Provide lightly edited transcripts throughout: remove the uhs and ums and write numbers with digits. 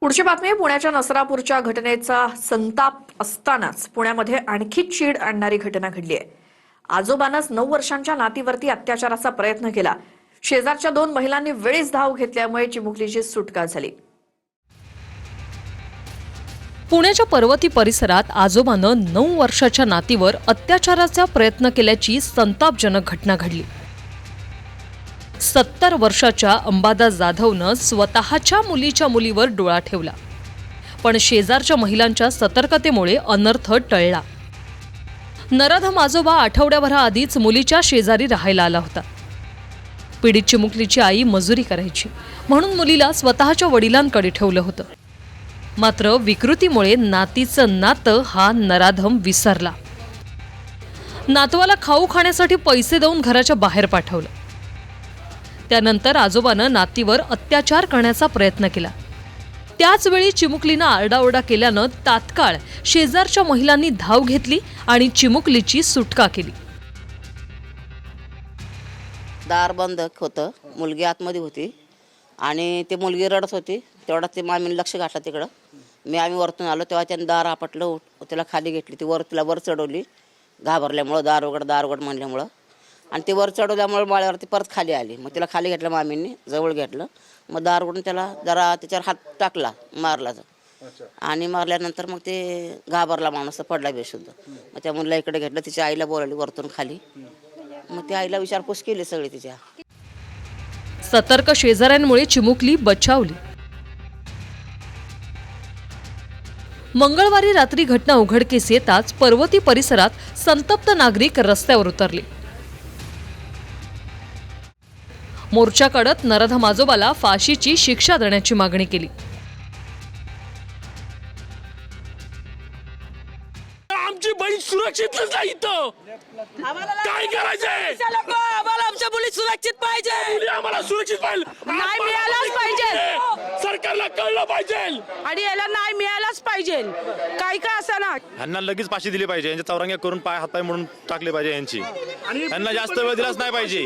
पुढची बातमी पुण्याच्या नसरापूरच्या घटनेचा संताप असतानाच पुण्यामध्ये आणखी चीड आणणारी घटना घडली आहे। आजोबानंच 9 वर्षांच्या नातीवरती अत्याचाराचा प्रयत्न केला। शेजारच्या 2 महिलांनी वेळीच धाव घेतल्यामुळे चिमुकलीची सुटका झाली। पुण्याच्या पर्वती परिसरात आजोबानं 9 वर्षाच्या नातीवर अत्याचाराचा प्रयत्न केल्याची संतापजनक घटना घडली। 70 वर्षाच्या अंबादास जाधवनं स्वतःच्या मुलीच्या मुलीवर डोळा ठेवला, पण शेजारच्या महिलांच्या सतर्कतेमुळे अनर्थ टळला। नराधम आजोबा आठवड्याभराआधीच मुलीच्या शेजारी राहायला आला होता। पीडित चिमुकलीची आई मजुरी करायची म्हणून मुलीला स्वतःच्या वडिलांकडे ठेवलं होतं। मात्र विकृतीमुळे नातीचं नातं हा नराधम विसरला। नातवाला खाऊ खाण्यासाठी पैसे देऊन घराच्या बाहेर पाठवलं। त्यानंतर आजोबानं नातीवर अत्याचार करण्याचा प्रयत्न केला। त्याच वेळी चिमुकलीनं आरडाओरडा केल्यानं तात्काळ शेजारच्या महिलांनी धाव घेतली आणि चिमुकलीची सुटका केली। दार बंद होतं, मुलगी आतमध्ये होती आणि ती मुलगी रडत होती। तेवढा ते मामीने लक्ष घातलं तिकडं। आम्ही वरतून आलो तेव्हा त्याने दार आपटलं, तिला खाली घेतली, तिला वर चढवली घाबरल्यामुळं, दार उघड म्हणल्यामुळं, आणि ती वर चढवल्यामुळे माळ्यावरती परत खाली आली। मग तिला खाली घेतलं मामींनी, जवळ घेतलं, मग दार उघडून त्याला जरा त्याच्यावर हात टाकला, मारला आणि मारल्यानंतर मग ते घाबरला माणूस, पडला बेशुद्ध। मग त्या मुलीला इकडे घेतलं, तिच्या आईला बोलावली वरतून खाली, मग त्या आईला विचारपूस केली सगळी तिच्या। सतर्क शेजाऱ्यांमुळे चिमुकली बचावली। मंगळवारी रात्री घटना उघडकीस येताच पर्वती परिसरात संतप्त नागरिक रस्त्यावर उतरले। मोर्चा काढत नराधम आजोबाला फाशीची शिक्षा देण्याची मागणी केली। आमची बहीण सुरक्षित नाही इथं, काय करायचंय? आम्हाला आमच्या मुली सुरक्षित पाहिजे, मुली आम्हाला सुरक्षित पाहिजे, नाही मिळालाच पाहिजे, सरकारला कळलं पाहिजे आणि याला नाही मिळालाच पाहिजे। काही का असना ह्यांना लगेच फाशी दिली पाहिजे, यांच्या चौरंग्या करून पाय हातपाय म्हणून टाकले पाहिजे यांची। यांना जास्त वेळ दिलाच नाही पाहिजे,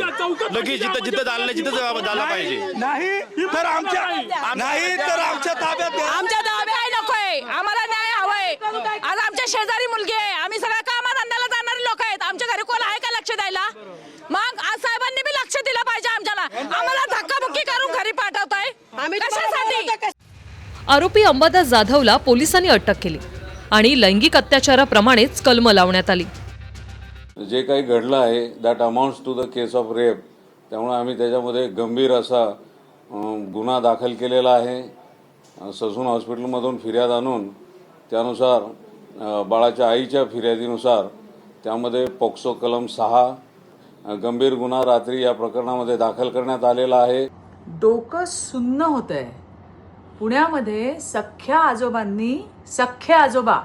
लगेच जिथं झालं जिथं झाला पाहिजे। नाही तर आमच्या ताब्यात आमच्या ताब्यात नकोय, आम्हाला न्याय हवाय। आज आमच्या शेजारी मुलगी आहे, आम्ही सगळ्या कामाधंद्याला जाणारे लोक आहेत, आमच्या घरी कोण आहे का लक्ष द्यायला? मग आज साहेबांनी बी लक्ष दिलं पाहिजे आमच्याला। आम्हाला धक्काबुक्की करून घरी पाठवताय कशासाठी? आरोपी अंबादास जाधवला पोलिसांनी अटक केली आणि लैंगिक अत्याचाराप्रमाणेच कलम लावण्यात आली। जे काही घडलं आहे that amounts to the case of rape, त्यामुळे आम्ही त्याच्यामध्ये गंभीर असा गुन्हा दाखल केलेला आहे। ससून हॉस्पिटलमधून फिर्याद आणून त्यानुसार बाळाच्या आईच्या फिर्यादीनुसार त्यामध्ये पॉक्सो कलम 6 गंभीर गुन्हा रात्री या प्रकरणामध्ये दाखल करण्यात आलेला आहे। डोकं सुन्न होतंय। पुण्यामध्ये सख्ख्या आजोबा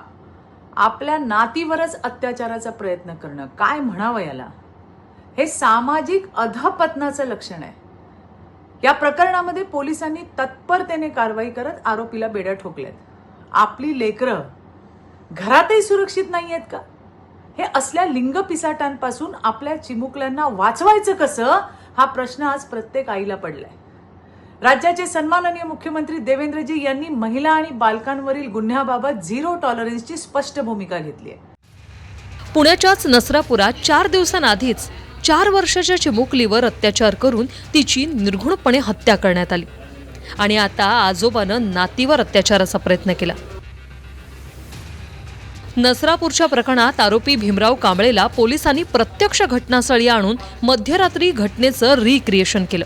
आपल्या नातीवरच अत्याचाराचा प्रयत्न करणं, काय म्हणावं याला? हे सामाजिक अधपतनाचं लक्षण आहे। या प्रकरणामध्ये पोलिसांनी तत्परतेने कारवाई करत आरोपीला बेड्या ठोकल्यात। आपली लेकरं घरातही सुरक्षित नाही आहेत का? हे असल्या लिंग पिसाटांपासून आपल्या चिमुकल्यांना वाचवायचं कसं, हा प्रश्न आज प्रत्येक आईला पडलाय। राज्याचे सन्माननीय मुख्यमंत्री देवेंद्रजी यांनी महिला आणि बालकांवरील गुन्ह्याबाबत 0 टॉलरन्सची स्पष्ट भूमिका घेतली आहे। पुण्याच्याच नसरापुरात 4 दिवसांआधीच 4 वर्षाच्या चिमुकलीवर अत्याचार करून तिची निर्घृणपणे हत्या करण्यात आली आणि आता आजोबानं नातीवर अत्याचाराचा प्रयत्न केला। नसरापूरच्या प्रकरणात आरोपी भीमराव कांबळेला पोलिसांनी प्रत्यक्ष घटनास्थळी आणून मध्यरात्री घटनेचं रिक्रिएशन केलं।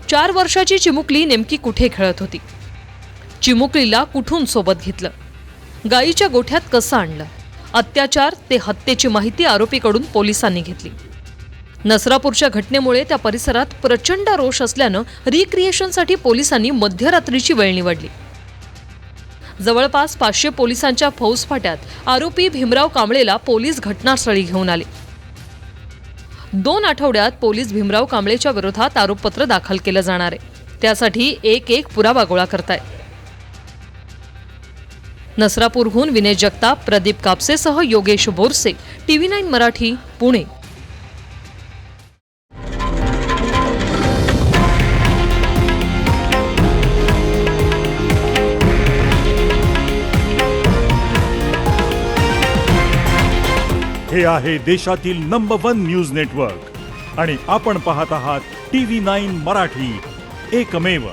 4 वर्षाची चिमुकली नेमकी कुठे खेळत होती, चिमुकलीला कुठून सोबत घेतलं, गाईच्या गोठ्यात कसं आणलं, अत्याचार ते हत्येची माहिती आरोपीकडून पोलिसांनी घेतली। नसरापूरच्या घटनेमुळे त्या परिसरात प्रचंड रोष असल्यानं रिक्रिएशनसाठी पोलिसांनी मध्यरात्रीची वेळ निवडली। जवळपास 500 पोलिसांच्या फौजफाट्यात आरोपी भीमराव कांबळेला पोलीस घटनास्थळी घेऊन आले। 2 आठवड्यात पोलीस भीमराव कांबळेच्या विरोधात आरोपपत्र दाखल केलं जाणार आहे, त्यासाठी एक पुरावा गोळा करतायत। नसरापूरहून विनय जगताप, प्रदीप कापसेसह योगेश बोरसे, TV9 मराठी, पुणे। हे आहे देशातील नंबर 1 न्यूज नेटवर्क आणि आपण पाहत आहात TV9 मराठी, एकमेव.